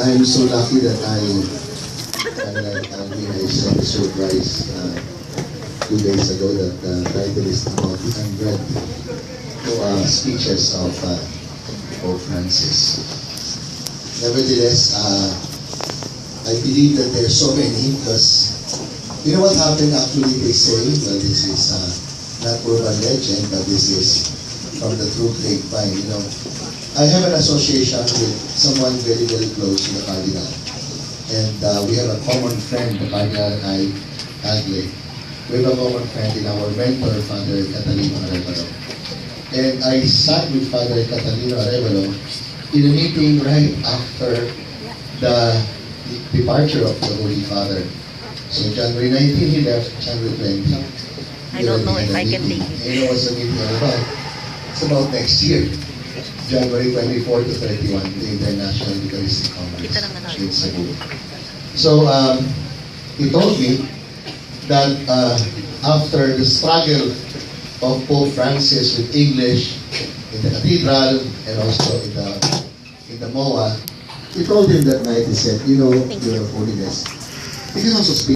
I'm so lucky that unlike Andy, I saw the surprise 2 days ago that the title is about the unread speeches of Pope Francis. Nevertheless, I believe that there are so many because you know what happened actually, they say, well, this is not urban legend, but this is from the true grapevine. You know, I have an association with someone very, very close to the Cardinal. And we have a common friend, the Cardinal and I, Agle. We have a common friend in our mentor, Father Catalino Arevalo. And I sat with Father Catalino Arevalo in a meeting right after the departure of the Holy Father. So January 19, he left. January 20. I don't know if I can take it. You know what's the meeting all about? It's about next year. January 24 to 31, the International Eucharistic Congress in Cebu. So he told me that after the struggle of Pope Francis with English in the cathedral and also in the MOA, he told him that night, he said, you know, Your Holiness, he can also speak